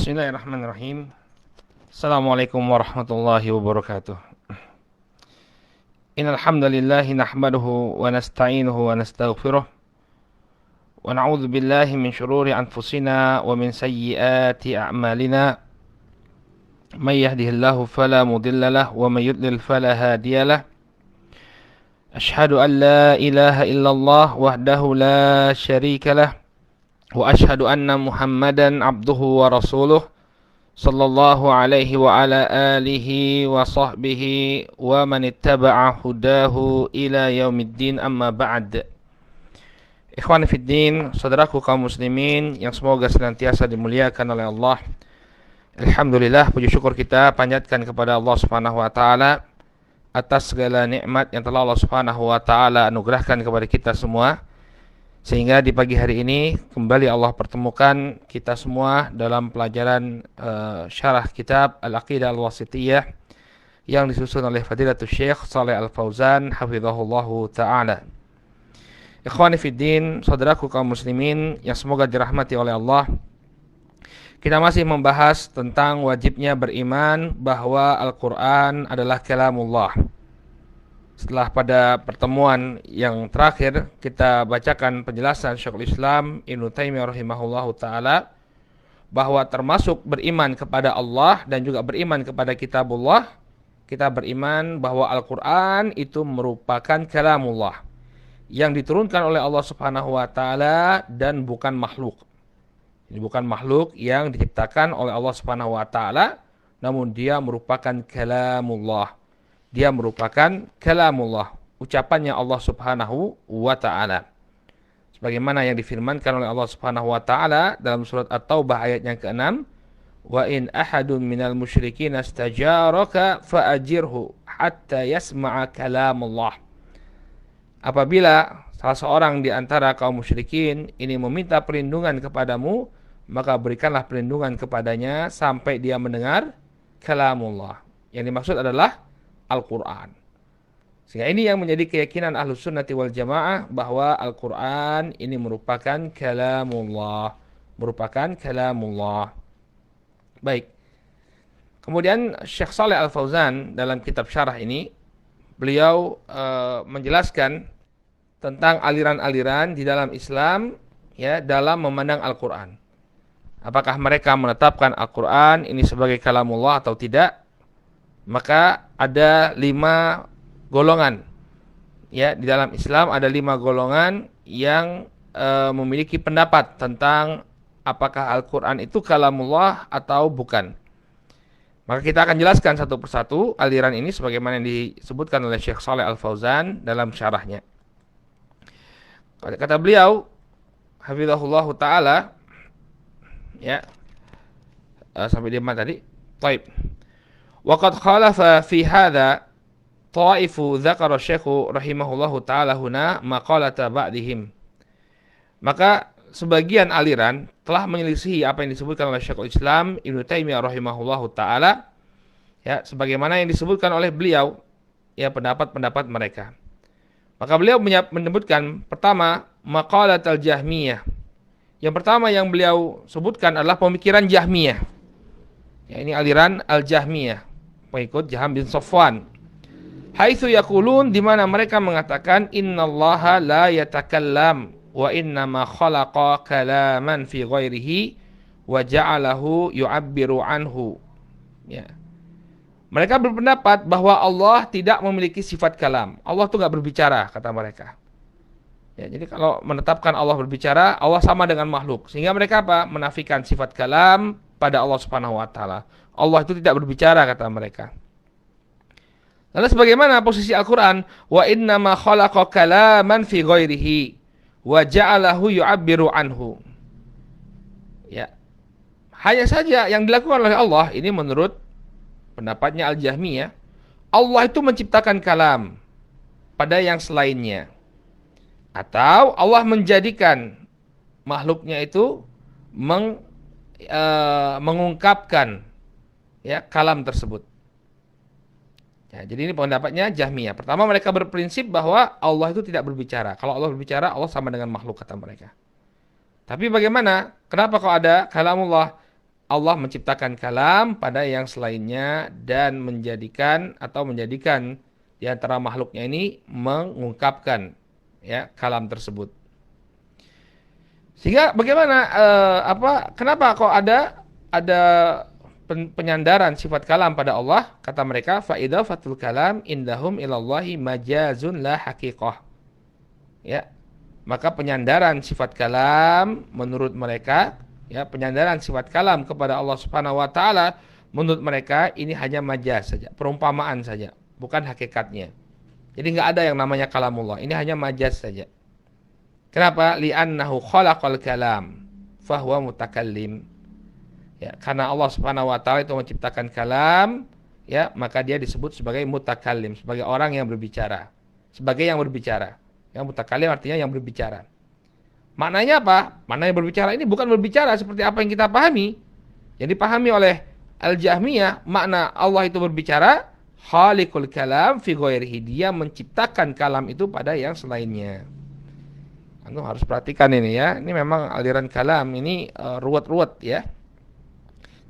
Bismillahirrahmanirrahim. Assalamualaikum warahmatullahi wabarakatuh. Innal hamdalillahi nahmaduhu wa nasta'inuhu wa nastaghfiruh wa na'udzu billahi min shururi anfusina wa min sayyiati a'malina. May yahdihillahu fala mudilla lahu wa may yudlil fala hadiya lahu. Ashhadu an la ilaha illallah wahdahu la syarika lahu wa ashhadu anna Muhammadan abduhu wa rasuluh sallallahu alaihi wa ala alihi wa sahbihi wa man ittaba'a hudahu ila yaumiddin, amma ba'd. Ikhwan fiddin, saudaraku kaum muslimin yang semoga senantiasa dimuliakan oleh Allah. Alhamdulillah, puji syukur kita panjatkan kepada Allah Subhanahu wa taala atas segala nikmat yang telah Allah Subhanahu wa taala anugerahkan kepada kita semua, sehingga di pagi hari ini kembali Allah pertemukan kita semua dalam pelajaran syarah kitab Al-Aqidah Al-Wasithiyah yang disusun oleh Fadilatul Syekh Shalih Al-Fauzan hafizahullahu ta'ala. Ikhwani fiddin, saudaraku kaum muslimin yang semoga dirahmati oleh Allah, kita masih membahas tentang wajibnya beriman bahwa Al-Quran adalah kalamullah. Setelah pada pertemuan yang terakhir kita bacakan penjelasan Syekhul Islam Ibnu Taimiyah rahimahullahu taala bahwa termasuk beriman kepada Allah dan juga beriman kepada kitabullah, kita beriman bahwa Al-Qur'an itu merupakan kalamullah yang diturunkan oleh Allah Subhanahu wa taala dan bukan makhluk. Ini bukan makhluk yang diciptakan oleh Allah Subhanahu wa taala, namun dia merupakan kalamullah. Dia merupakan kalamullah, ucapannya Allah Subhanahu wa ta'ala. Sebagaimana yang difirmankan oleh Allah Subhanahu wa ta'ala dalam surat At-Taubah ayat yang ke-6, wa in ahadun minal musyrikin astajaraka fa'ajirhu hatta yasma'a kalamullah. Apabila salah seorang di antara kaum musyrikin ini meminta perlindungan kepadamu, maka berikanlah perlindungan kepadanya sampai dia mendengar kalamullah. Yang dimaksud adalah Al-Quran. Sehingga ini yang menjadi keyakinan Ahlus Sunnati wal Jamaah bahwa Al-Quran ini merupakan kalamullah. Merupakan kalamullah. Baik. Kemudian Syekh Shalih Al-Fauzan dalam kitab syarah ini, beliau menjelaskan tentang aliran-aliran di dalam Islam ya dalam memandang Al-Quran. Apakah mereka menetapkan Al-Quran ini sebagai kalamullah atau tidak? Maka ada 5 golongan. Ya, di dalam Islam ada 5 golongan yang memiliki pendapat tentang apakah Al-Quran itu kalamullah atau bukan. Maka kita akan jelaskan satu persatu aliran ini sebagaimana yang disebutkan oleh Syekh Shalih Al-Fauzan dalam syarahnya. Kata beliau, hafizahullahu ta'ala, ya, sampai di mana tadi? Baik. Waqad khalafa fi hadha ta'ifu dzakara Syekh rahimahullahu taala huna maqalata ba'dihim. Maka sebagian aliran telah menyelisihi apa yang disebutkan oleh Syekhul Islam Ibnu Taimiyah rahimahullahu taala, ya, sebagaimana yang disebutkan oleh beliau, ya, pendapat-pendapat mereka. Maka beliau menyebutkan pertama maqalat al-Jahmiyah. Yang pertama yang beliau sebutkan adalah pemikiran Jahmiyah. Ya, ini aliran al-Jahmiyah, pengikut Jaham bin Safwan. Haitsu yaqulun, di mana mereka mengatakan innallaha la yatakallam wa innama khalaqa kalaman fi ghairihi wa ja'alahu yu'abbiru anhu. Ya. Mereka berpendapat bahwa Allah tidak memiliki sifat kalam. Allah itu enggak berbicara, kata mereka. Ya, jadi kalau menetapkan Allah berbicara, Allah sama dengan makhluk. Sehingga mereka apa? Menafikan sifat kalam pada Allah Subhanahu wa taala. Allah itu tidak berbicara, kata mereka. Lalu sebagaimana posisi Al-Quran? Wa innama khalaqa kalaman fi ghairihi wa ja'alahu yu'abbiru anhu. Ya. Hanya saja yang dilakukan oleh Allah ini menurut pendapatnya Al-Jahmiyah, Allah itu menciptakan kalam pada yang selainnya. Atau Allah menjadikan makhluknya itu mengungkapkan, ya, kalam tersebut. Ya, jadi ini pendapatnya Jahmiyah. Pertama, mereka berprinsip bahwa Allah itu tidak berbicara. Kalau Allah berbicara, Allah sama dengan makhluk, kata mereka. Tapi bagaimana? Kenapa kok ada kalamullah? Allah menciptakan kalam pada yang selainnya dan menjadikan di antara makhluknya ini mengungkapkan ya kalam tersebut. Sehingga bagaimana kenapa kok ada penyandaran sifat kalam pada Allah? Kata mereka, fa idzafatul kalam indahum ilallahi majazun la haqiqah. Ya. Maka penyandaran sifat kalam menurut mereka, ya, penyandaran sifat kalam kepada Allah Subhanahu wa taala menurut mereka ini hanya majaz saja, perumpamaan saja, bukan hakikatnya. Jadi enggak ada yang namanya kalamullah. Ini hanya majaz saja. Kenapa? Li'annahu khalaqal kalam fahuwa mutakallim. Ya, karena Allah Subhanahu wa taala itu menciptakan kalam, ya, maka dia disebut sebagai mutakallim, sebagai orang yang berbicara, sebagai yang berbicara. Yang mutakallim artinya yang berbicara. Maknanya apa? Maknanya berbicara ini bukan berbicara seperti apa yang kita pahami. Yang dipahami oleh Al-Jahmiyah, makna Allah itu berbicara, khaliqul kalam fi ghairihi, dia menciptakan kalam itu pada yang selainnya. Anda harus perhatikan ini ya. Ini memang aliran kalam ini ruwet-ruwet ya.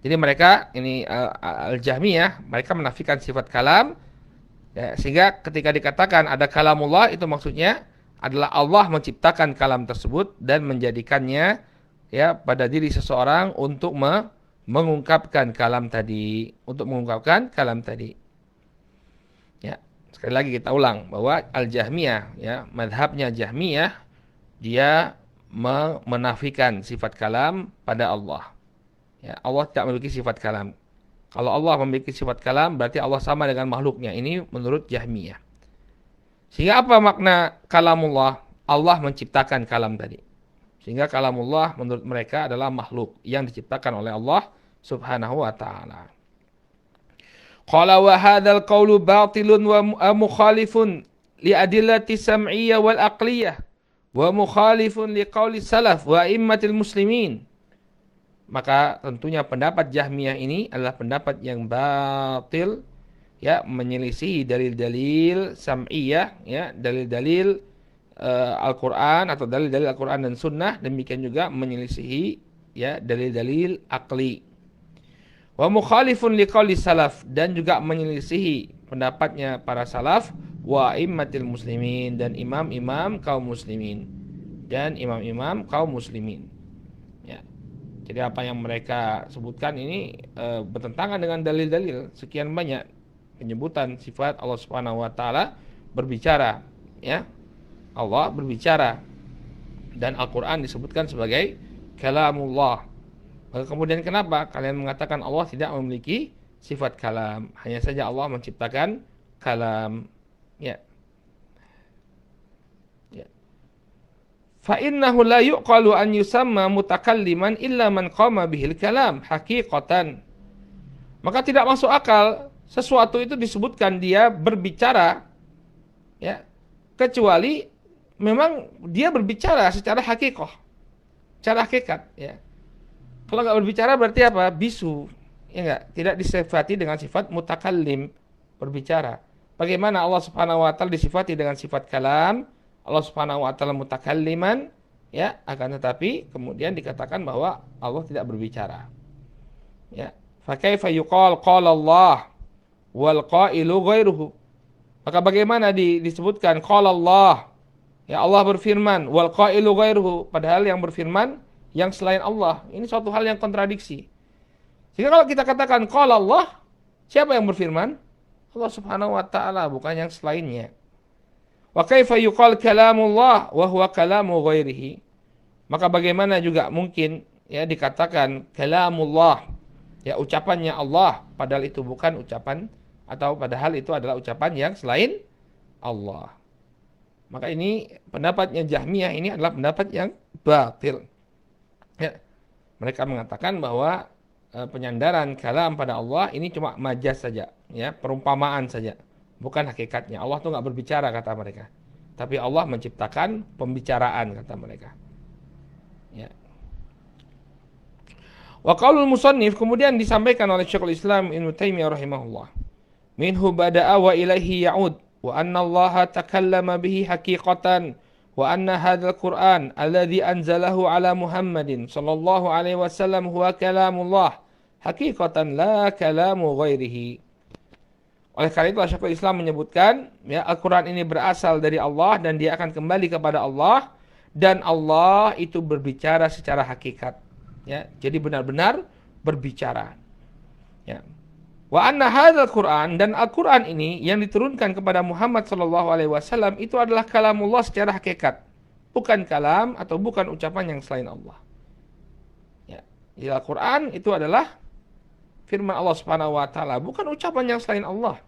Jadi mereka ini Al-Jahmiyah, mereka menafikan sifat kalam ya, sehingga ketika dikatakan ada kalamullah itu maksudnya adalah Allah menciptakan kalam tersebut dan menjadikannya ya pada diri seseorang untuk mengungkapkan kalam tadi, Ya, sekali lagi kita ulang bahwa Al-Jahmiyah ya, mazhabnya Jahmiyah, dia menafikan sifat kalam pada Allah. Ya, Allah tidak memiliki sifat kalam. Kalau Allah memiliki sifat kalam, berarti Allah sama dengan makhluknya. Ini menurut Jahmiyah. Sehingga apa makna kalamullah? Allah menciptakan kalam tadi. Sehingga kalamullah menurut mereka adalah makhluk yang diciptakan oleh Allah Subhanahu wa taala. Qala wa hadzal qawlu batilun wa mukhalifun li adillati sam'iyyah wal aqliyah wa mukhalifun li qawli salaf wa immatil muslimin. Maka tentunya pendapat Jahmiyah ini adalah pendapat yang batil, ya, menyelisihi dalil-dalil sam'iyah, ya, dalil-dalil Al-Quran atau dalil-dalil Al-Quran dan Sunnah, demikian juga menyelisihi ya dalil-dalil akli. Wa mukhalifun liqauli salaf, dan juga menyelisihi pendapatnya para salaf, wa immatil muslimin, dan imam-imam kaum muslimin. Ya. Jadi apa yang mereka sebutkan ini bertentangan dengan dalil-dalil sekian banyak penyebutan sifat Allah Subhanahu wa taala berbicara, ya. Allah berbicara dan Al-Qur'an disebutkan sebagai kalamullah. Maka kemudian kenapa kalian mengatakan Allah tidak memiliki sifat kalam? Hanya saja Allah menciptakan kalam, ya. Ya. Fa innahu la yuqalu an yusamma mutakalliman illa man qama bihil kalam haqiqatan. Maka tidak masuk akal sesuatu itu disebutkan dia berbicara, ya, kecuali memang dia berbicara secara hakikah, secara hakikat, ya. Kalau nggak berbicara berarti apa? Bisu, ya nggak? Tidak disifati dengan sifat mutakallim, berbicara. Bagaimana Allah Subhanahu wa taala disifati dengan sifat kalam? Allah Subhanahu wa taala mutakalliman, ya, akan tetapi kemudian dikatakan bahwa Allah tidak berbicara. Ya. Fa kaifa yuqal qala Allah wal qailu ghairuhu? Maka bagaimana disebutkan qala Allah, ya, Allah berfirman, wal qailu ghairuhu, padahal yang berfirman yang selain Allah. Ini suatu hal yang kontradiksi. Sehingga kalau kita katakan qala Allah, siapa yang berfirman? Allah Subhanahu wa taala, bukan yang selainnya. Wa kaifa yuqal kalamullah wa huwa kalamu ghairihi? Maka bagaimana juga mungkin, ya, dikatakan kalamullah, ya, ucapannya Allah, padahal itu bukan ucapan, atau padahal itu adalah ucapan yang selain Allah. Maka ini pendapatnya Jahmiyah ini adalah pendapat yang batil. Ya. Mereka mengatakan bahwa penyandaran kalam pada Allah ini cuma majaz saja, ya, perumpamaan saja, bukan hakikatnya. Allah tuh nggak berbicara, kata mereka. Tapi Allah menciptakan pembicaraan, kata mereka. Ya. Wa qaulul musannif, kemudian disampaikan oleh Syekhul Islam Ibnu Taimiyah rahimahullah. Minhu bada'a wa ilaihi ya'ud. Wa anna Allah takallama bihi haqiqatan wa anna hadzal Qur'an alladzi anzalahu ala Muhammadin sallallahu alaihi wasallam huwa kalamullah haqiqatan la kalamu ghairihi. Oleh karena itu Syekhul Islam menyebutkan ya Al-Qur'an ini berasal dari Allah dan dia akan kembali kepada Allah dan Allah itu berbicara secara hakikat. Ya, jadi benar-benar berbicara. Ya. Wa anna hadzal Qur'an dan Al-Qur'an ini yang diturunkan kepada Muhammad sallallahu alaihi wasallam itu adalah kalamullah secara hakikat. Bukan kalam atau bukan ucapan yang selain Allah. Ya. Jadi Al-Qur'an itu adalah firman Allah Subhanahu wa taala, bukan ucapan yang selain Allah.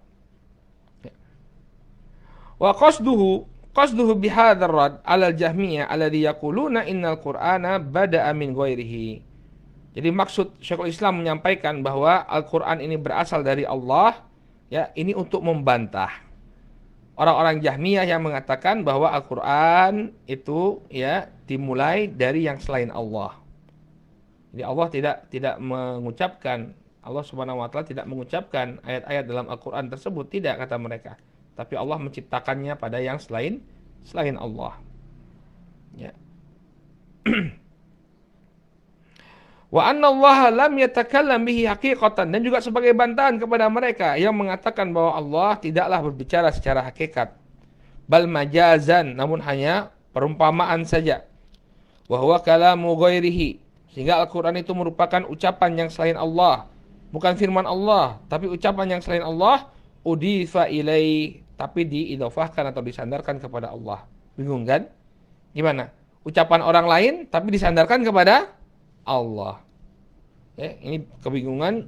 Wa qasduhu bihadzal rad 'ala al-Jahmiyah alladhi yaquluna innal Qur'ana bada'a min ghairihi. Jadi maksud Syekhul Islam menyampaikan bahwa Al-Qur'an ini berasal dari Allah, ya, ini untuk membantah orang-orang Jahmiyah yang mengatakan bahwa Al-Qur'an itu ya dimulai dari yang selain Allah. Jadi Allah tidak mengucapkan, Allah Subhanahu wa taala tidak mengucapkan ayat-ayat dalam Al-Qur'an tersebut, tidak, kata mereka. Tapi Allah menciptakannya pada yang selain Allah. Ya. Wa anna Allah lam yatakallam bihi haqiqatan, dan juga sebagai bantahan kepada mereka yang mengatakan bahwa Allah tidaklah berbicara secara hakikat. Bal majazan, namun hanya perumpamaan saja. Wa huwa kalamu ghairihi, sehingga Al-Qur'an itu merupakan ucapan yang selain Allah, bukan firman Allah, tapi ucapan yang selain Allah, udifa ilai, tapi diidhofahkan atau disandarkan kepada Allah. Bingung kan? Gimana? Ucapan orang lain tapi disandarkan kepada Allah. Ya, ini kebingungan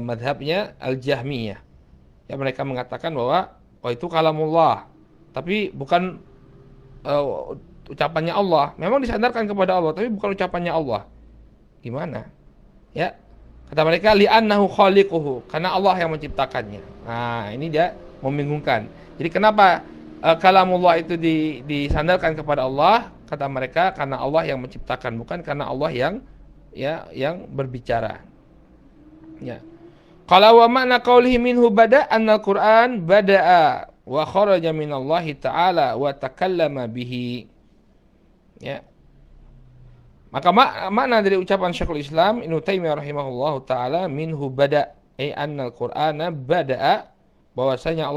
madhabnya Al-Jahmiyah. Ya, mereka mengatakan bahwa itu kalamullah, tapi bukan ucapannya Allah. Memang disandarkan kepada Allah, tapi bukan ucapannya Allah. Gimana? Ya, kata mereka li'annahu khaliquhu, karena Allah yang menciptakannya. Nah, ini dia membingungkan. Jadi kenapa kalamullah itu disandarkan kepada Allah? Kata mereka karena Allah yang menciptakan, bukan karena Allah yang berbicara. Ya. Qala wa ma'na qawlihi minhu bada' anna al-Qur'an bada'a wa kharaja minallahi ta'ala wa takallama bihi. Ya. Maka makna dari ucapan Syekhul Islam Ibnu Taimiyah rahimahullahu taala minhu bada' ay anna al-Qur'ana bada'a, bahwasanya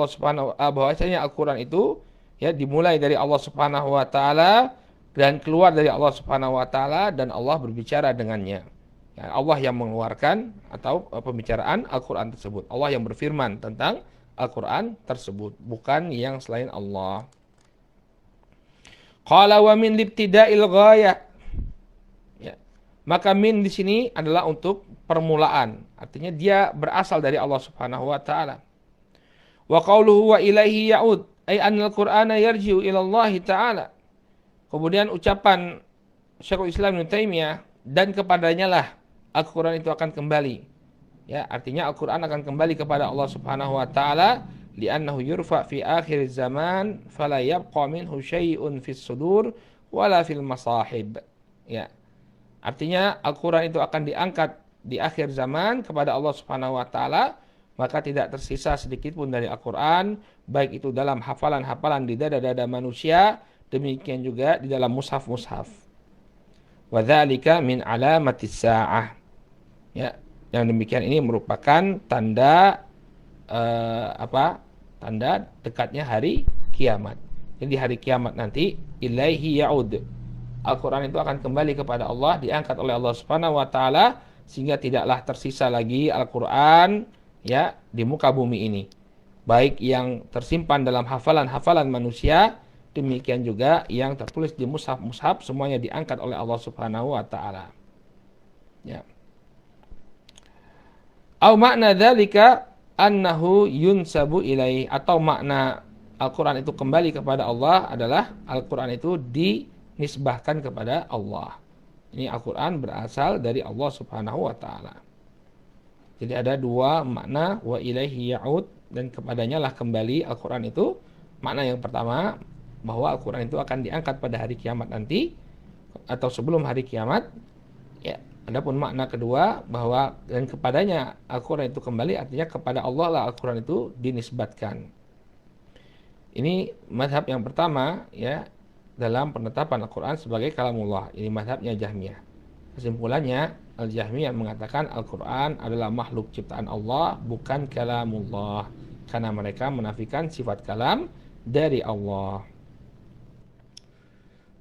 Al-Qur'an itu ya dimulai dari Allah Subhanahu wa taala dan keluar dari Allah Subhanahu wa taala dan Allah berbicara dengannya. Ya, Allah yang mengeluarkan atau pembicaraan Al-Qur'an tersebut. Allah yang berfirman tentang Al-Qur'an tersebut, bukan yang selain Allah. Qala wa min libtida'il ghayah. Ya. Maka min di sini adalah untuk permulaan. Artinya dia berasal dari Allah Subhanahu wa taala. Wa qawluhu wa ilaihi ya'ud, ay anna al-Qur'ana yarji'u ila Allah ta'ala. Kemudian ucapan Syekhul Islam Ibnu Taimiyah, dan kepadanya lah Al-Qur'an itu akan kembali. Ya, artinya Al-Qur'an akan kembali kepada Allah Subhanahu wa taala, li'annahu yurfa fi akhir zaman fala yabqa minhu syai'un fis sudur wala fil masahib. Ya. Artinya Al-Qur'an itu akan diangkat di akhir zaman kepada Allah Subhanahu wa taala, maka tidak tersisa sedikit pun dari Al-Qur'an, baik itu dalam hafalan-hafalan di dada-dada manusia, demikian juga di dalam mushaf-mushaf. Wa dzalika min alamatis saa'ah. Ya, yang demikian ini merupakan tanda tanda dekatnya hari kiamat. Jadi hari kiamat nanti ilaihi ya'ud. Al-Qur'an itu akan kembali kepada Allah, diangkat oleh Allah Subhanahu wa taala, sehingga tidaklah tersisa lagi Al-Qur'an ya di muka bumi ini. Baik yang tersimpan dalam hafalan-hafalan manusia, demikian juga yang tertulis di mushaf-mushaf, semuanya diangkat oleh Allah Subhanahu wa taala. Ya. Au makna dzalika annahu yunsabu ilaihi, atau makna Al-Qur'an itu kembali kepada Allah adalah Al-Qur'an itu dinisbahkan kepada Allah. Ini Al-Qur'an berasal dari Allah Subhanahu wa taala. Jadi ada dua makna, wa ilaihi ya'ud, dan kepadanya lah kembali Al-Qur'an itu. Makna yang pertama bahwa Al-Qur'an itu akan diangkat pada hari kiamat nanti atau sebelum hari kiamat. Ya, adapun makna kedua bahwa dan kepadanya Al-Qur'an itu kembali, artinya kepada Allah lah Al-Qur'an itu dinisbatkan. Ini mazhab yang pertama ya dalam penetapan Al-Qur'an sebagai kalamullah. Ini mazhabnya Jahmiyah. Kesimpulannya, Al-Jahmiyah mengatakan Al-Quran adalah makhluk ciptaan Allah, bukan kalamullah, karena mereka menafikan sifat kalam dari Allah.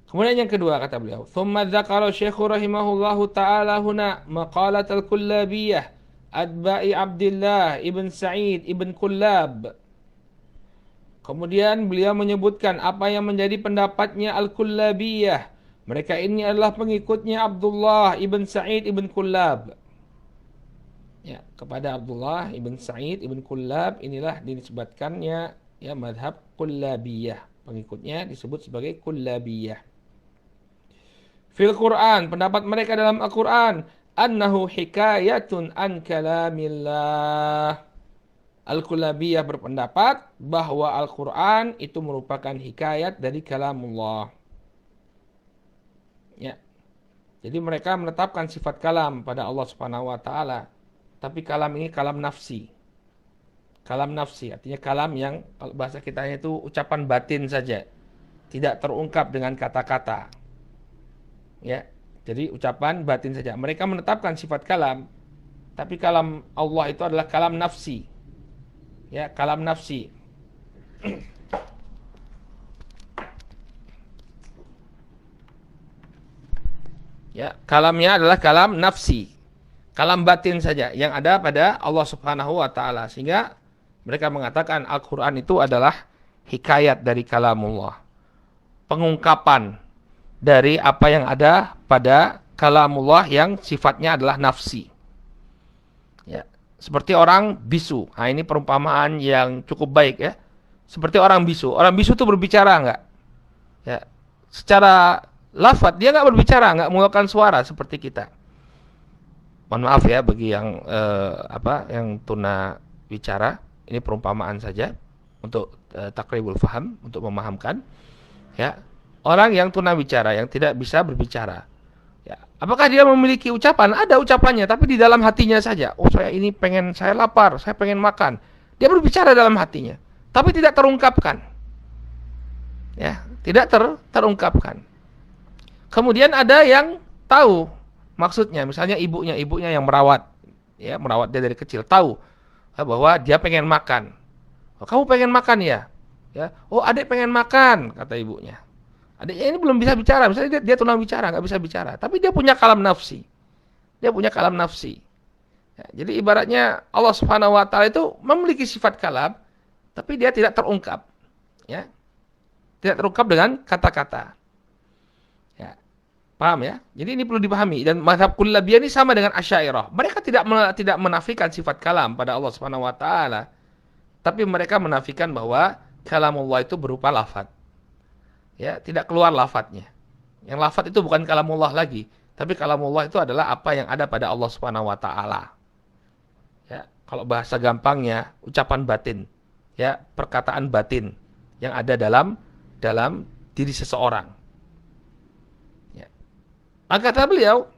Kemudian yang kedua kata beliau, "Tsumma dzakara Syekh rahimahullahu taala huna maqalat al-Kullabiyah atba'i Abdullah ibn Sa'id ibn Kullab." Kemudian beliau menyebutkan apa yang menjadi pendapatnya Al-Kullabiyah. Mereka ini adalah pengikutnya Abdullah ibn Sa'id ibn Kullab. Ya, kepada Abdullah ibn Sa'id ibn Kullab inilah dinisbatkannya ya mazhab Kullabiyah. Pengikutnya disebut sebagai Kullabiyah. Fil Quran, pendapat mereka dalam Al-Quran, annahu hikayatun an kalamillah. Al-Kullabiyah berpendapat bahwa Al-Quran itu merupakan hikayat dari kalamullah. Ya. Jadi mereka menetapkan sifat kalam pada Allah Subhanahu wa taala. Tapi kalam ini kalam nafsi. Kalam nafsi artinya kalam yang kalau bahasa kitanya itu ucapan batin saja. Tidak terungkap dengan kata-kata. Ya. Jadi ucapan batin saja. Mereka menetapkan sifat kalam, tapi kalam Allah itu adalah kalam nafsi. Ya, kalam nafsi. Ya, kalamnya adalah kalam nafsi. Kalam batin saja yang ada pada Allah Subhanahu wa taala. Sehingga mereka mengatakan Al-Qur'an itu adalah hikayat dari kalamullah. Pengungkapan dari apa yang ada pada kalamullah yang sifatnya adalah nafsi. Ya, seperti orang bisu. Nah, ini perumpamaan yang cukup baik ya. Seperti orang bisu. Orang bisu itu berbicara enggak? Ya, secara lafaz dia enggak berbicara, enggak mengeluarkan suara seperti kita. Mohon maaf ya bagi yang yang tuna bicara. Ini perumpamaan saja untuk takribul faham, untuk memahamkan. Ya, orang yang tuna bicara, yang tidak bisa berbicara. Ya, apakah dia memiliki ucapan? Ada ucapannya, tapi di dalam hatinya saja. Oh, saya ini pengen, saya lapar, saya pengen makan. Dia berbicara dalam hatinya, tapi tidak terungkapkan. Ya, tidak terungkapkan. Kemudian ada yang tahu maksudnya, misalnya ibunya yang merawat, ya merawat dia dari kecil, tahu bahwa dia pengen makan. Oh, kamu pengen makan ya? Ya, oh adik pengen makan, kata ibunya. Adiknya ini belum bisa bicara, misalnya dia tuna bicara, nggak bisa bicara, tapi dia punya kalam nafsi. Dia punya kalam nafsi. Ya, jadi ibaratnya Allah Subhanahu wa taala itu memiliki sifat kalam, tapi dia tidak terungkap. Ya. Tidak terungkap dengan kata-kata. Ya. Paham ya? Jadi ini perlu dipahami, dan mazhab Kullabiyah ini sama dengan Asy'ariyah. Mereka tidak menafikan sifat kalam pada Allah Subhanahu wa taala, tapi mereka menafikan bahwa kalamullah itu berupa lafaz. Ya, tidak keluar lafadznya. Yang lafadz itu bukan kalamullah lagi, tapi kalamullah itu adalah apa yang ada pada Allah Subhanahu wa taala. Ya, kalau bahasa gampangnya ucapan batin, ya, perkataan batin yang ada dalam diri seseorang. Ya. Maka kata beliau,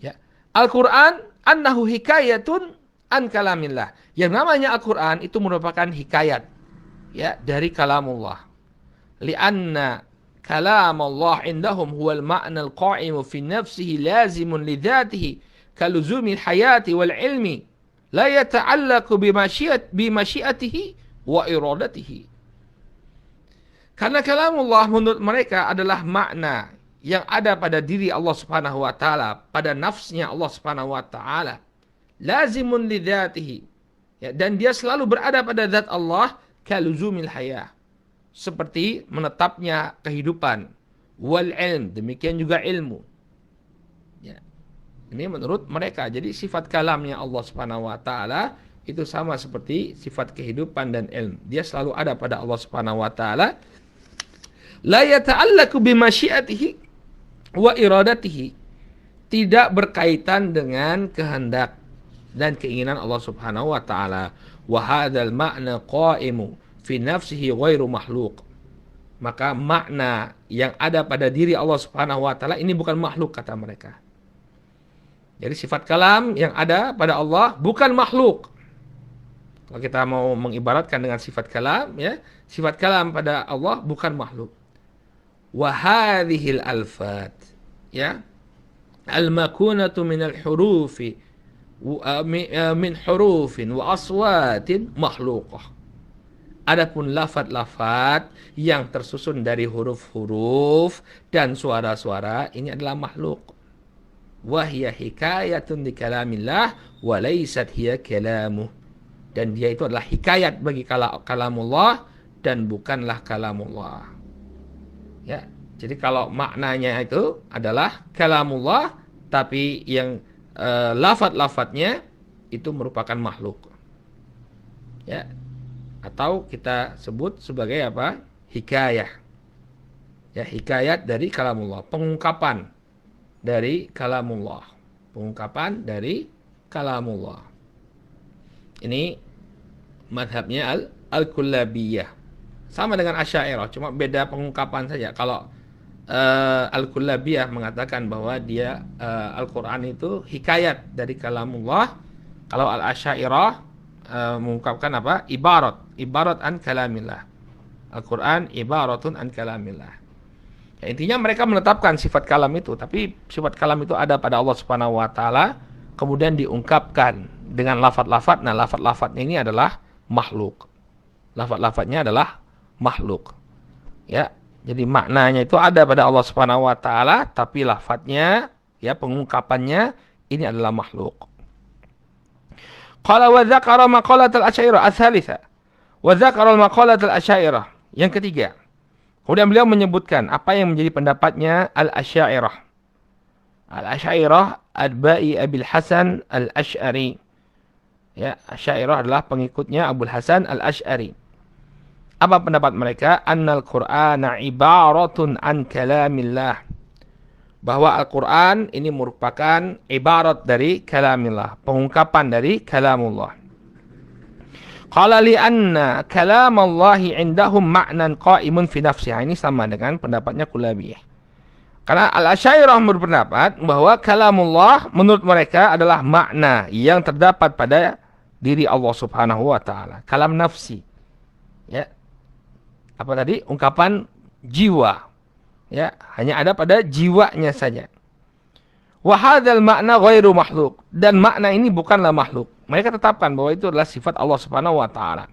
ya, Al-Qur'an annahu hikayatun an kalamillah. Yang namanya Al-Qur'an itu merupakan hikayat, ya, dari kalamullah. Lianna kalam Allah indahum huwal ma'na al-qa'imu fi nafsihi lazimun li dhatihi kaluzumi al-hayati wal ilmi la yata'allaqu bi masyiatihi wa iradatihi. Karena kalam Allah menurut mereka adalah makna yang ada pada diri Allah Subhanahu wa taala, pada nafsnya Allah Subhanahu wa taala, lazimun li dhatihi. Ya, dan dia selalu berada pada zat Allah kaluzumil hayah, seperti menetapnya kehidupan, wal ilm, demikian juga ilmu. Ya. Ini menurut mereka. Jadi sifat kalamnya Allah Subhanahu wa taala itu sama seperti sifat kehidupan dan ilmu. Dia selalu ada pada Allah Subhanahu wa taala. La yata'allaqu bi masyiatihi wa iradatihi. Tidak berkaitan dengan kehendak dan keinginan Allah Subhanahu wa taala. Wa hadzal ma'na qa'imu fi nafsihi ghairu makhluk. Maka makna yang ada pada diri Allah Subhanahu wa taala ini bukan makhluk, kata mereka. Jadi sifat kalam yang ada pada Allah bukan makhluk. Kalau kita mau mengibaratkan dengan sifat kalam, ya, sifat kalam pada Allah bukan makhluk. Wa hadhil alfat, ya. al-makunatu minal hurufi min hurufin wa aswatin makhluqah. Adapun lafad-lafad yang tersusun dari huruf-huruf dan suara-suara ini adalah makhluk. Wahya hikayatun di kalamillah wa laysat hiya kalamuh. Dan dia itu adalah hikayat bagi kalamullah dan bukanlah kalamullah. Ya, jadi kalau maknanya itu adalah kalamullah tapi yang lafad-lafadnya itu merupakan makhluk. Ya, atau kita sebut sebagai apa? Hikayah. Ya, hikayat dari kalamullah, pengungkapan dari kalamullah. Pengungkapan dari kalamullah. Ini madhabnya al-kullabiyah. Sama dengan Asy'ariyah, cuma beda pengungkapan saja. Kalau al-kullabiyah mengatakan bahwa dia Al-Qur'an itu hikayat dari kalamullah. Kalau al-Asy'ariyah mengungkapkan apa? Ibarat an kalamillah. Al-Qur'an ibaratun an kalamillah. Ya, intinya mereka menetapkan sifat kalam itu, tapi sifat kalam itu ada pada Allah Subhanahu wa taala, kemudian diungkapkan dengan lafaz-lafaz. Nah, lafaz-lafaznya ini adalah makhluk. Lafaz-lafaznya adalah makhluk. Ya, jadi maknanya itu ada pada Allah Subhanahu wa taala, tapi lafaznya, ya, pengungkapannya ini adalah makhluk. Qala wa dzakara maqalat al-Asy'ariyah ats-tsalitsah. Wa dzakara maqalat al-Asy'ariyah. Yang ketiga. Kemudian beliau menyebutkan apa yang menjadi pendapatnya al-Asy'ariyah. Al-Asy'ariyah atba'i Abil Hasan al-Asy'ari. Ya, Asy'ariyah adalah pengikutnya Abul Hasan al-Asy'ari. Apa pendapat mereka? Annal Qur'ana ibaratun an kalamillah. Bahwa Al-Quran ini merupakan ibarat dari kalamillah, pengungkapan dari kalamullah. Qala li'anna kalamallahi indahum ma'nan qa'imun fi nafsiha. Ini sama dengan pendapatnya Kullabiyah. Karena Al-Asy'ariyah berpendapat bahwa kalamullah menurut mereka adalah makna yang terdapat pada diri Allah Subhanahu wa taala, kalam nafsi. Ya. Apa tadi? Ungkapan jiwa. Ya, hanya ada pada jiwanya saja. Wa hadzal makna ghairu makhluk, dan makna ini bukanlah makhluk. Mereka tetapkan bahwa itu adalah sifat Allah Subhanahu wa taala.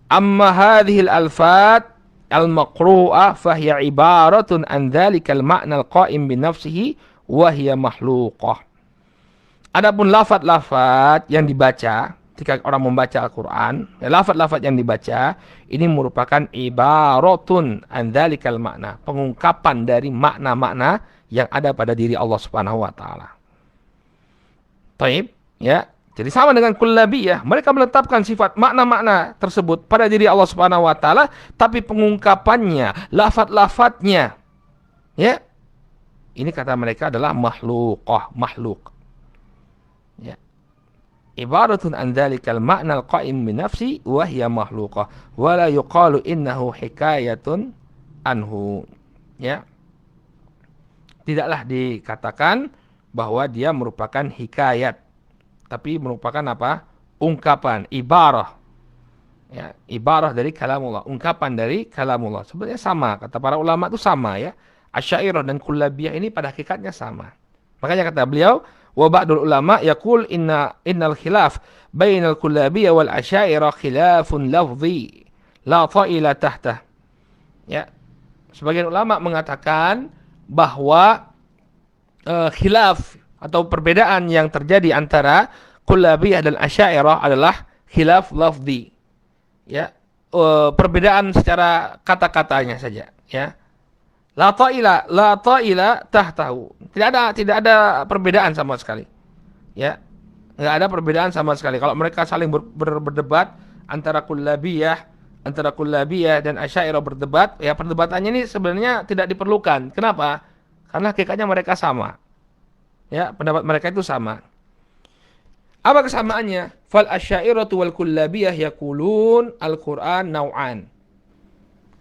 Amma hadhil alfat al-maqru'ah fahiya ibaratun an dzalikal ma'na al-qa'im bi nafsihi wa hiya makhluqah. Adapun lafaz-lafaz yang dibaca ketika orang membaca Al-Qur'an, lafaz-lafaz yang dibaca ini merupakan ibaratun an dzalikal makna, pengungkapan dari makna-makna yang ada pada diri Allah Subhanahu wa taala. Baik, ya. Jadi sama dengan Kullabiyah, mereka menetapkan sifat makna-makna tersebut pada diri Allah Subhanahu wa taala, tapi pengungkapannya, lafaz-lafaznya, ya. Ini kata mereka adalah makhluk. Ya. Ibaratun an dzalikal ma'na al-qa'im bi nafsi wa hiya makhluqah wa la yuqalu innahu hikayatun anhu. Ya. Tidaklah dikatakan bahwa dia merupakan hikayat, tapi merupakan apa? Ungkapan, ibarah. Ya, ibarah dari kalamullah, ungkapan dari kalamullah. Sebenarnya sama, kata para ulama itu sama, ya. Asy'ariyah dan Kullabiyah ini pada hakikatnya sama. Makanya kata beliau, wa ba'dul ulama yaqul innal khilaf bainal Kullabiyah wal Asy'ariyah khilafun lafzi la ta'ila tahtah. Ya. Sebagian ulama mengatakan bahwa khilaf atau perbedaan yang terjadi antara Kullabiyah dan Asy'ariyah adalah khilaf lafzi. Ya. Perbedaan secara kata-katanya saja, ya. La ta'ila tahtahu. Tidak ada perbedaan sama sekali. Ya. Enggak ada perbedaan sama sekali. Kalau mereka saling berdebat antara Kullabiyah dan Asy'ariyah berdebat, ya perdebatannya ini sebenarnya tidak diperlukan. Kenapa? Karena hakikatnya mereka sama. Ya, pendapat mereka itu sama. Apa kesamaannya? Fal Asy'ariyatu wal Kullabiyah yaqulun al-Qur'an naw'an.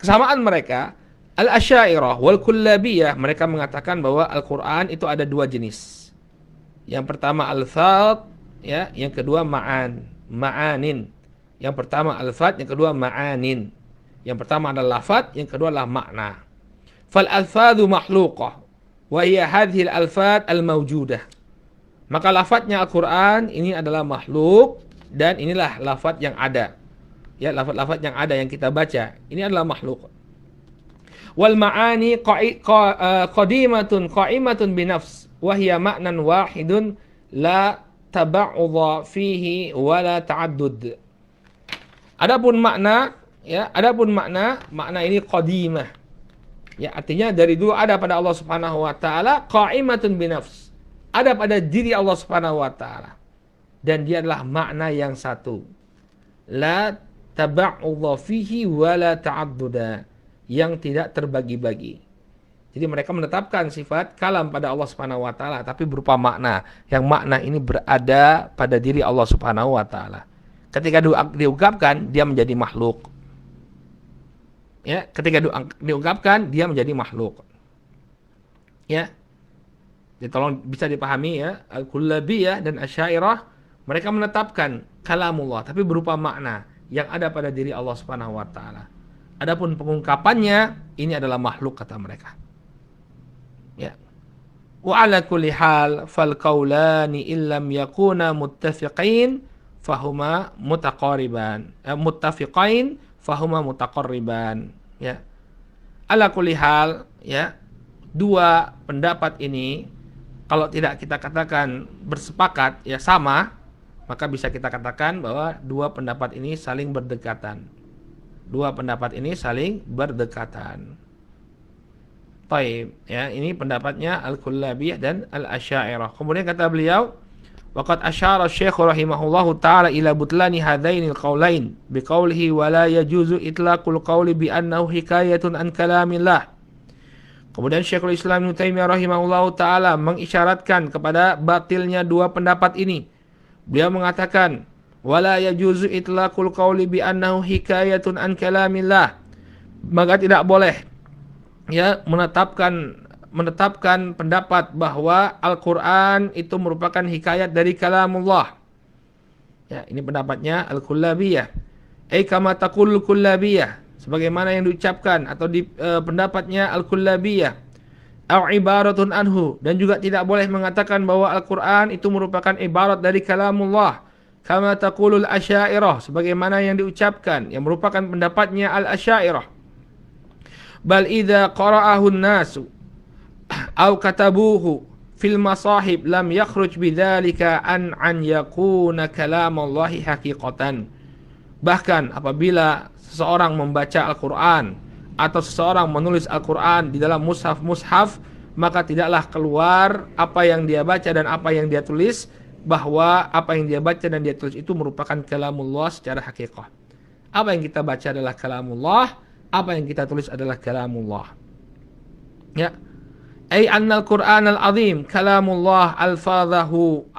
Kesamaan mereka, Al-Asy'ariyah wal Kullabiyah, mereka mengatakan bahwa Al-Qur'an itu ada dua jenis. Yang pertama al-fadh, ya, yang kedua ma'anin. Yang pertama al-fadh, yang kedua ma'anin. Yang pertama adalah lafaz, yang kedua adalah makna. Fal alfadhu makhluqah wa hiya hadhil alfat al-mawjudah. Maka lafadznya Al-Quran ini adalah makhluk dan inilah lafadz yang ada. Ya, lafadz-lafadz yang ada yang kita baca ini adalah makhluk. Wal ma'ani qa'imatun binafs wa hiya ma'nan wahidun la taba'udha fihi wa la ta'addud. Adapun makna makna ini qadimah. Ya, artinya dari dulu ada pada Allah Subhanahu wa taala, qa'imatun binafs. Ada pada diri Allah Subhanahu wa taala. Dan dia adalah makna yang satu. La taba'udha fihi wa la ta'adduda. Yang tidak terbagi-bagi. Jadi mereka menetapkan sifat kalam pada Allah Subhanahu wa taala tapi berupa makna. Yang makna ini berada pada diri Allah Subhanahu wa taala. Ketika diungkapkan dia menjadi makhluk. Ya, ketika diungkapkan dia menjadi makhluk. Ya. Jadi tolong bisa dipahami ya, Al-Kullabiyah dan Asy'ariyah mereka menetapkan kalamullah tapi berupa makna yang ada pada diri Allah Subhanahu wa taala. Adapun pengungkapannya ini adalah makhluk kata mereka. Ya. Wa ala kulli hal fal qaulani illam yakuna muttafiqain fahuma mutaqariban. Muttafiqain fahuma mutaqarriban, ya. Ala kulli hal, ya. Dua pendapat ini kalau tidak kita katakan bersepakat, ya sama, maka bisa kita katakan bahwa dua pendapat ini saling berdekatan. Dua pendapat ini saling berdekatan. Taib, ya, ini pendapatnya Al-Kullabiyah dan Al-Asy'ariyah. Kemudian kata beliau, waqad asyara Syekh rahimahullahu taala ila butlani hadainil qaulain biqaulihi wa la yajuzu itlaqul qauli bi annahu hikayatun an kalamillah. Kemudian Syekhul Islam Ibnu Taimiyah rahimahullahu taala mengisyaratkan kepada batilnya dua pendapat ini. Beliau mengatakan, wala yajuzu itlaqul qauli bi annahu hikayatun an kalamillah. Maka tidak boleh ya menetapkan pendapat bahwa Al-Qur'an itu merupakan hikayat dari kalamullah. Ya, ini pendapatnya Al-Kullabiyah. Kama taqulul Kullabiyah, sebagaimana yang diucapkan atau di pendapatnya Al-Kullabiyah. Au ibaratun anhu, dan juga tidak boleh mengatakan bahwa Al-Qur'an itu merupakan ibarat dari kalamullah. Kama taqulul Asy'ariyah, sebagaimana yang diucapkan yang merupakan pendapatnya Al-Asy'ariyah. Bal idza qara'ahu an-nasu aw katabuhu fil masahib lam yakhruj bidzalika an yakuna kalamallahi haqiqatan. Bahkan apabila seseorang membaca Al-Qur'an atau seseorang menulis Al-Qur'an di dalam mushaf, maka tidaklah keluar apa yang dia baca dan apa yang dia tulis, bahwa apa yang dia baca dan dia tulis itu merupakan kalamullah secara hakikah. Apa yang kita baca adalah kalamullah, apa yang kita tulis adalah kalamullah. Ya. Anna al-Qur'an al-azim kalamullah alfadhahu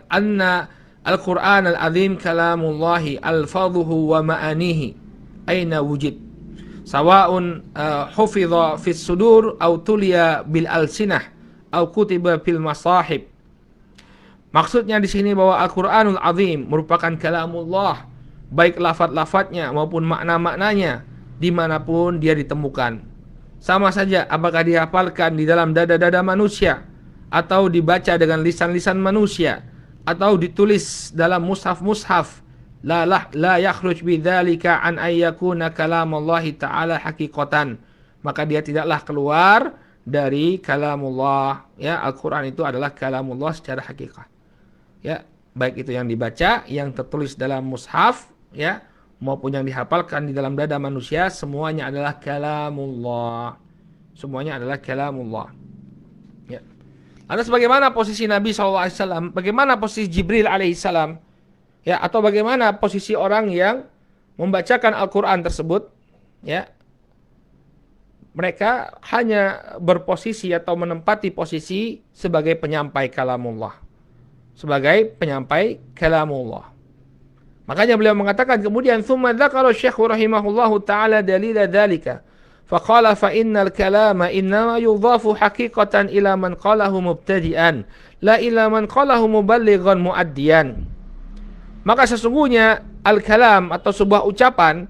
anna al-Qur'an al-azim kalamullahi alfadhuhu wa ma'anihi aina wujud. Sawa'un hufidha fis sudur aw tuliya bil alsinah aw kutiba fil masahib. Maksudnya di sini bahwa Al-Qur'anul Azim merupakan kalamullah, baik lafaz-lafaznya maupun makna-maknanya dimanapun dia ditemukan. Sama saja apakah dihafalkan di dalam dada-dada manusia, atau dibaca dengan lisan-lisan manusia, atau ditulis dalam mushaf-mushaf. La yakhruj bidzalika an ayyakuna kalamullahi ta'ala haqiqatan. Maka dia tidaklah keluar dari kalamullah. Ya, Al-Qur'an itu adalah kalamullah secara hakikat. Ya, baik itu yang dibaca, yang tertulis dalam mushaf, ya, maupun yang dihafalkan di dalam dada manusia, semuanya adalah kalamullah. Semuanya adalah kalamullah. Ya. Lantas bagaimana posisi Nabi SAW? Bagaimana posisi Jibril alaihissalam? Ya, atau bagaimana posisi orang yang membacakan Al-Quran tersebut? Ya, mereka hanya berposisi atau menempati posisi sebagai penyampai kalamullah. Sebagai penyampai kalamullah. Makanya beliau mengatakan kemudian thumma dzakara Syekh rahimahullahu taala dalila dzalika faqala fa innal kalama innama yudhafu haqiqatan ila man qalahu mubtadi'an la ila man qalahu muballighan muaddiyan. Maka sesungguhnya al-kalam atau sebuah ucapan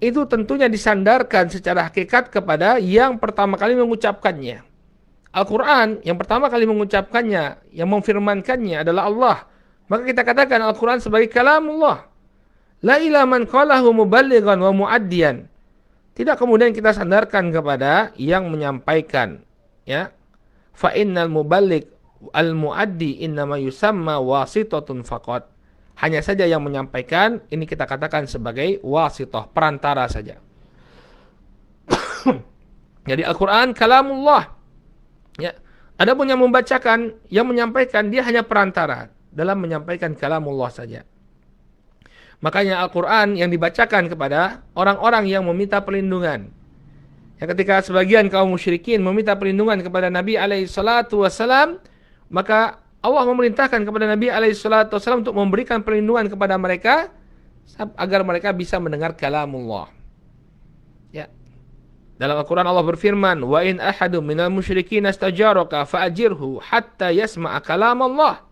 itu tentunya disandarkan secara hakikat kepada yang pertama kali mengucapkannya. Al-Quran yang pertama kali mengucapkannya, yang memfirmankannya adalah Allah. Maka kita katakan Al-Quran sebagai kalamullah. La ila man qalahu muballighan wa muaddiyan. Tidak kemudian kita sandarkan kepada yang menyampaikan, ya. Fa innal muballigh al muaddi innama yusamma wasitatun faqat. Hanya saja yang menyampaikan ini kita katakan sebagai wasithah, perantara saja. Jadi Al-Quran kalamullah. Ya. Adapun yang membacakan, yang menyampaikan, dia hanya perantara dalam menyampaikan kalamullah saja. Makanya Al-Quran yang dibacakan kepada orang-orang yang meminta perlindungan. Ya, ketika sebagian kaum musyrikin meminta perlindungan kepada Nabi SAW, maka Allah memerintahkan kepada Nabi SAW untuk memberikan perlindungan kepada mereka agar mereka bisa mendengar kalamullah. Ya. Dalam Al-Quran Allah berfirman, "Wa in ahadun minal musyrikin astajaraka fa'ajirhu hatta yasma'a kalamullah."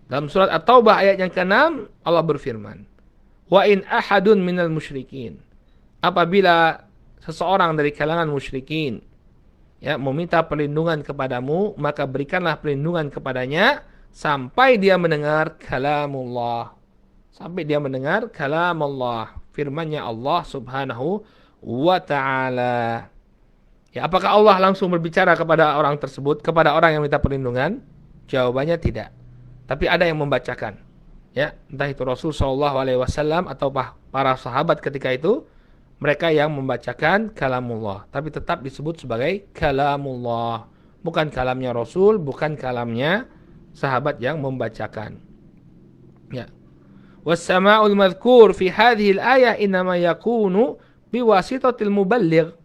Dalam surat At-Taubah ayat yang ke-6 Allah berfirman, "Wa in ahadun minal musyrikin." Apabila seseorang dari kalangan musyrikin ya meminta perlindungan kepadamu, maka berikanlah perlindungan kepadanya sampai dia mendengar kalamullah. Sampai dia mendengar kalamullah, firman-Nya Allah Subhanahu wa ta'ala. Ya, apakah Allah langsung berbicara kepada orang tersebut, kepada orang yang minta perlindungan? Jawabannya tidak. Tapi ada yang membacakan. Ya, entah itu Rasul SAW atau para sahabat ketika itu, mereka yang membacakan kalamullah, tapi tetap disebut sebagai kalamullah. Bukan kalamnya Rasul, bukan kalamnya sahabat yang membacakan. Ya. Was-sama'ul madhkur fi hadhihi al-ayah innama yakunu biwasitatil muballigh.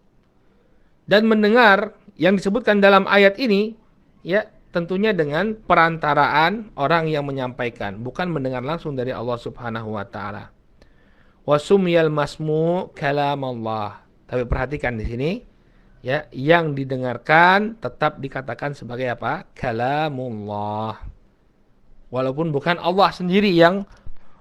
Dan mendengar yang disebutkan dalam ayat ini, ya, tentunya dengan perantaraan orang yang menyampaikan, bukan mendengar langsung dari Allah Subhanahu wa taala. Wa sumyal masmu kalamullah. Tapi perhatikan di sini, ya, yang didengarkan tetap dikatakan sebagai apa? Kalamullah. Walaupun bukan Allah sendiri yang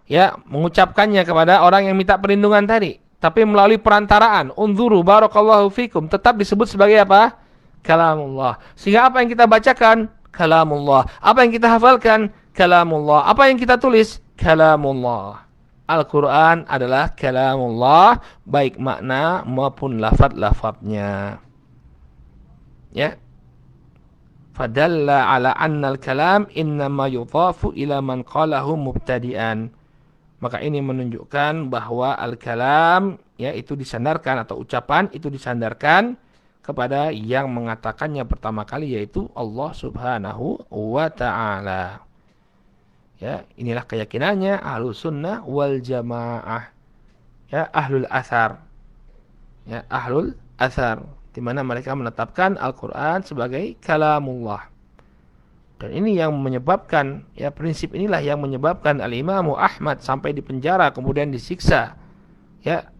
ya mengucapkannya kepada orang yang minta perlindungan tadi, tapi melalui perantaraan. Unzuru barakallahu fikum, tetap disebut sebagai apa? Kalamullah. Sehingga apa yang kita bacakan? Kalamullah. Apa yang kita hafalkan? Kalamullah. Apa yang kita tulis? Kalamullah. Al-Quran adalah kalamullah, baik makna maupun lafaz-lafaznya. Ya. Fadalla ala annal kalam innama yudhafu ila man qalahu mubtadi'an. Maka ini menunjukkan bahwa al-kalam, ya, itu disandarkan, atau ucapan itu disandarkan kepada yang mengatakannya pertama kali, yaitu Allah Subhanahu wa ta'ala. Ya, inilah keyakinannya Ahlus Sunnah wal Jamaah. Ya, Ahlul Athar. Ya, Ahlul Athar, di mana mereka menetapkan Al-Qur'an sebagai kalamullah. Dan ini yang menyebabkan, ya, prinsip inilah yang menyebabkan Al-Imam Ahmad sampai di penjara, kemudian disiksa, ya,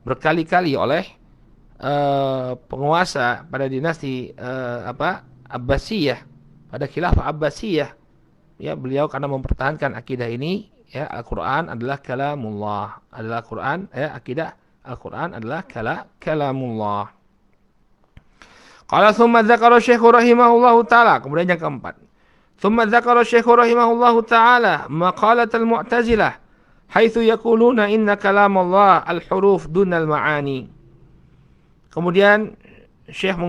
berkali-kali oleh penguasa pada dinasti Abbasiyah, pada khilafah Abbasiyah. Ya, beliau karena mempertahankan akidah ini, ya, Al-Qur'an adalah kalamullah, adalah Quran, ya, akidah Al-Qur'an adalah kalamullah. Qala thumma dzakara Syekh rahimahullahu taala, kemudian yang keempat. Thumma dzakara Syekh rahimahullahu taala maqalatul Mu'tazilah haitsu yaquluna inna kalamullah al-huruf dunal ma'ani. Kemudian Syekh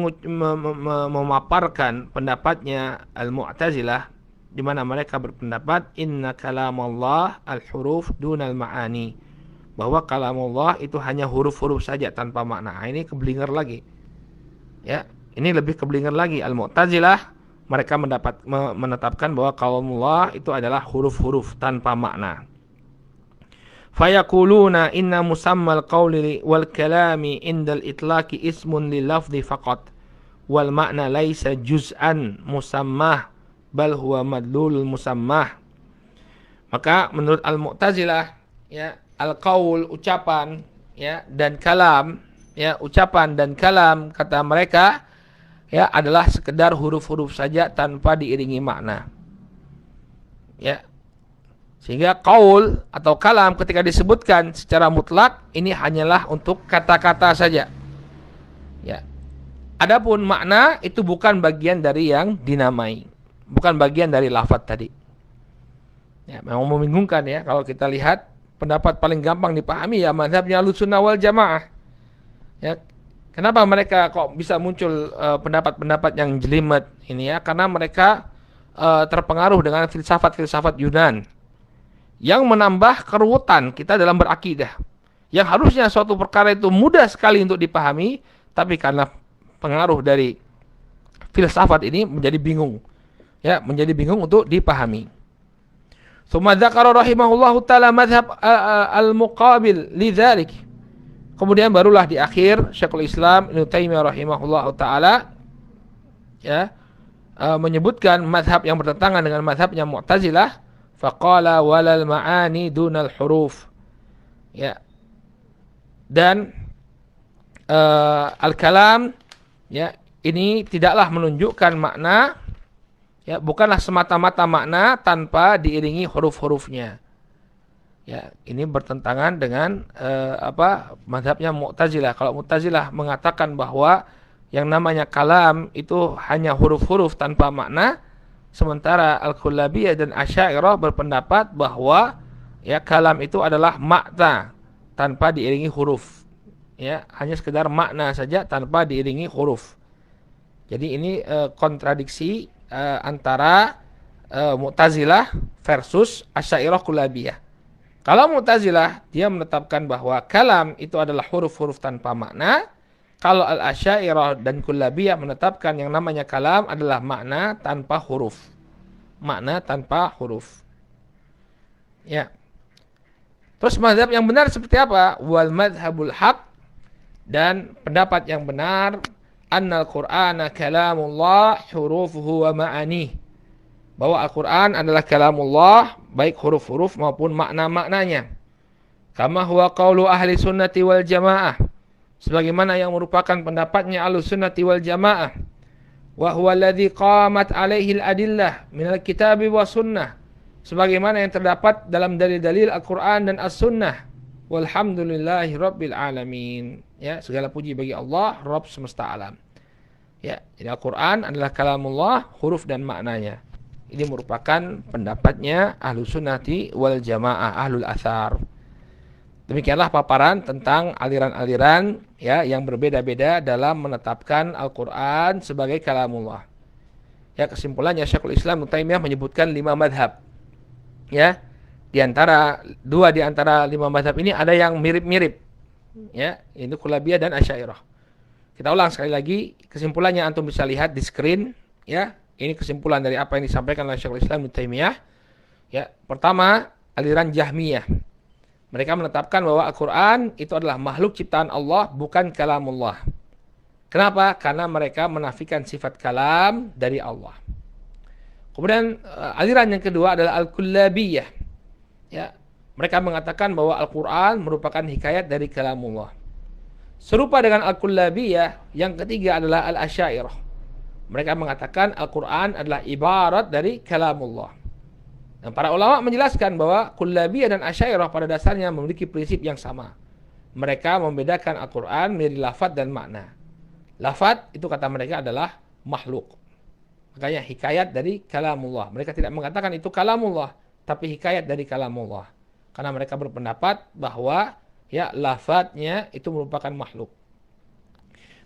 memaparkan pendapatnya Al-Mu'tazilah, di mana mereka berpendapat inna kalamullah al-huruf dunal ma'ani, bahwa kalamullah itu hanya huruf-huruf saja tanpa makna. Ini keblinger lagi. Ya, ini lebih keblinger lagi. Al-Mu'tazilah mereka menetapkan bahwa kalamullah itu adalah huruf-huruf tanpa makna. Fayaquluna inna musammal qawli wal kalami indal itlaqi ismun lil lafzi faqat wal ma'na laisa juz'an musammah bal huwa madlul musammah. Maka menurut Al-Mu'tazilah, ya, al-qaul, ucapan, ya, dan kalam, ya, ucapan dan kalam kata mereka, ya, adalah sekedar huruf-huruf saja tanpa diiringi makna. Ya. Sehingga qaul atau kalam ketika disebutkan secara mutlak ini hanyalah untuk kata-kata saja. Ya. Adapun makna itu bukan bagian dari yang dinamai, bukan bagian dari lafadz tadi. Ya, memang membingungkan ya kalau kita lihat pendapat paling gampang dipahami ya mazhabnya Ahlussunnah wal Jamaah. Ya, kenapa mereka kok bisa muncul pendapat-pendapat yang jelimet ini ya? Karena mereka terpengaruh dengan filsafat-filsafat Yunan yang menambah keruwetan kita dalam berakidah. Yang harusnya suatu perkara itu mudah sekali untuk dipahami, tapi karena pengaruh dari filsafat ini menjadi bingung. Ya, menjadi bingung untuk dipahami. Tsumma dzakara rahimahullahu taala mazhab al-muqabil lidzalik. Kemudian barulah di akhir Syekhul Islam Ibnu Taimiyah rahimahullahu taala ya menyebutkan mazhab yang bertentangan dengan mazhabnya Mu'tazilah, faqala walal ma'ani dunal huruf. Ya. Dan al-kalam ya ini tidaklah menunjukkan makna. Ya, bukanlah semata-mata makna tanpa diiringi huruf-hurufnya. Ya, ini bertentangan dengan mazhabnya Mu'tazilah. Kalau Mu'tazilah mengatakan bahwa yang namanya kalam itu hanya huruf-huruf tanpa makna, sementara Al-Kullabiyah dan Asy'ariyah berpendapat bahwa ya kalam itu adalah makna tanpa diiringi huruf. Ya, hanya sekedar makna saja tanpa diiringi huruf. Jadi ini kontradiksi antara Mu'tazilah versus Asy'ariyah Kullabiyah. Kalau Mu'tazilah dia menetapkan bahwa kalam itu adalah huruf-huruf tanpa makna. Kalau Al-Asy'ariyah dan Kullabiyah menetapkan yang namanya kalam adalah makna tanpa huruf. Makna tanpa huruf. Ya. Terus mazhab yang benar seperti apa? Wal madhabul haq, dan pendapat yang benar annal Qur'ana kalamullah hurufuhu wa ma'ani. Bahwa Al-Qur'an adalah kalamullah baik huruf-huruf maupun makna-maknanya. Kama huwa qaulu ahli sunnati wal jamaah. Sebagaimana yang merupakan pendapatnya Ahlussunnati wal Jamaah. Wa huwa alladhi qamat alaihi al-adillah minal kitabi wa sunnah. Sebagaimana yang terdapat dalam dalil-dalil Al-Qur'an dan As-Sunnah. Walhamdulillahi rabbil alamin. Ya, segala puji bagi Allah, Rabb semesta alam. Ya, jadi Al-Qur'an adalah kalamullah, huruf dan maknanya. Ini merupakan pendapatnya Ahlussunnati wal Jamaah, Ahlul Athar. Demikianlah paparan tentang aliran-aliran ya yang berbeda-beda dalam menetapkan Al-Qur'an sebagai kalamullah. Ya, kesimpulannya Syekhul Islam Ibnu Taimiyah menyebutkan 5 mazhab. Ya. Dua di antara 5 mazhab ini ada yang mirip-mirip. Ya, itu Kullabiyah dan Asy'ariyah. Kita ulang sekali lagi, kesimpulannya antum bisa lihat di screen, ya. Ini kesimpulan dari apa yang disampaikan oleh Syekhul Islam Ibnu Taimiyah. Ya, pertama, aliran Jahmiyah. Mereka menetapkan bahwa Al-Qur'an itu adalah makhluk ciptaan Allah, bukan kalamullah. Kenapa? Karena mereka menafikan sifat kalam dari Allah. Kemudian aliran yang kedua adalah Al-Kullabiyah. Ya, mereka mengatakan bahwa Al-Qur'an merupakan hikayat dari kalamullah. Serupa dengan Al-Kullabiyah, yang ketiga adalah Al-Asy'ariyah. Mereka mengatakan Al-Qur'an adalah ibarat dari kalamullah. Dan para ulama menjelaskan bahwa Kullabiyah dan Asy'ariyah pada dasarnya memiliki prinsip yang sama. Mereka membedakan Al-Qur'an menjadi lafadz dan makna. Lafadz itu kata mereka adalah makhluk. Makanya hikayat dari kalamullah. Mereka tidak mengatakan itu kalamullah, tapi hikayat dari kalamullah. Karena mereka berpendapat bahwa ya lafadznya itu merupakan makhluk.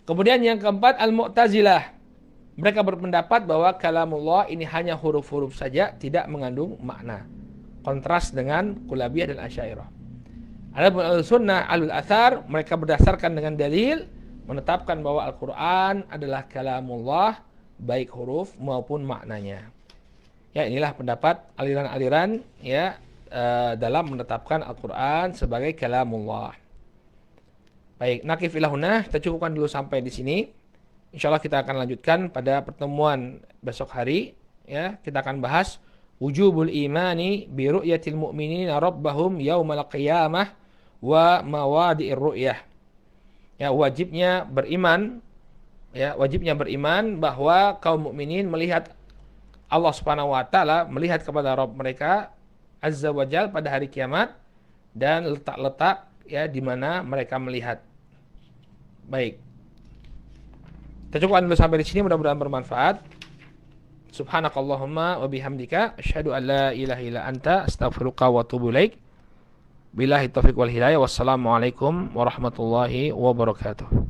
Kemudian yang keempat Al-Mu'tazilah. Mereka berpendapat bahwa kalamullah ini hanya huruf-huruf saja, tidak mengandung makna. Kontras dengan Kullabiyah dan Asy'ariyah. Adapun Ahlussunnah Ahlul Athar, mereka berdasarkan dengan dalil menetapkan bahwa Al-Qur'an adalah kalamullah baik huruf maupun maknanya. Ya, inilah pendapat aliran-aliran ya dalam menetapkan Al-Qur'an sebagai kalamullah. Baik, nakif ilahuna, kita cukupkan dulu sampai di sini. Insyaallah kita akan lanjutkan pada pertemuan besok hari ya. Kita akan bahas wujubul imani bi ru'yatil mu'minina rabbahum yaumal qiyamah wa mawadi'ir ru'yah. Ya, wajibnya beriman bahwa kaum mukminin melihat Allah Subhanahu wa taala, melihat kepada Rabb mereka Azza wa Jalla pada hari kiamat, dan letak-letak ya di mana mereka melihat. Baik. Kita cukupkan dulu sampai di sini, mudah-mudahan bermanfaat. Subhanakallahumma wa bihamdika asyhadu an la ilaha illa anta astaghfiruka wa atubu ilaik. Billahi taufiq wal hidayah. Wassalamualaikum warahmatullahi wabarakatuh.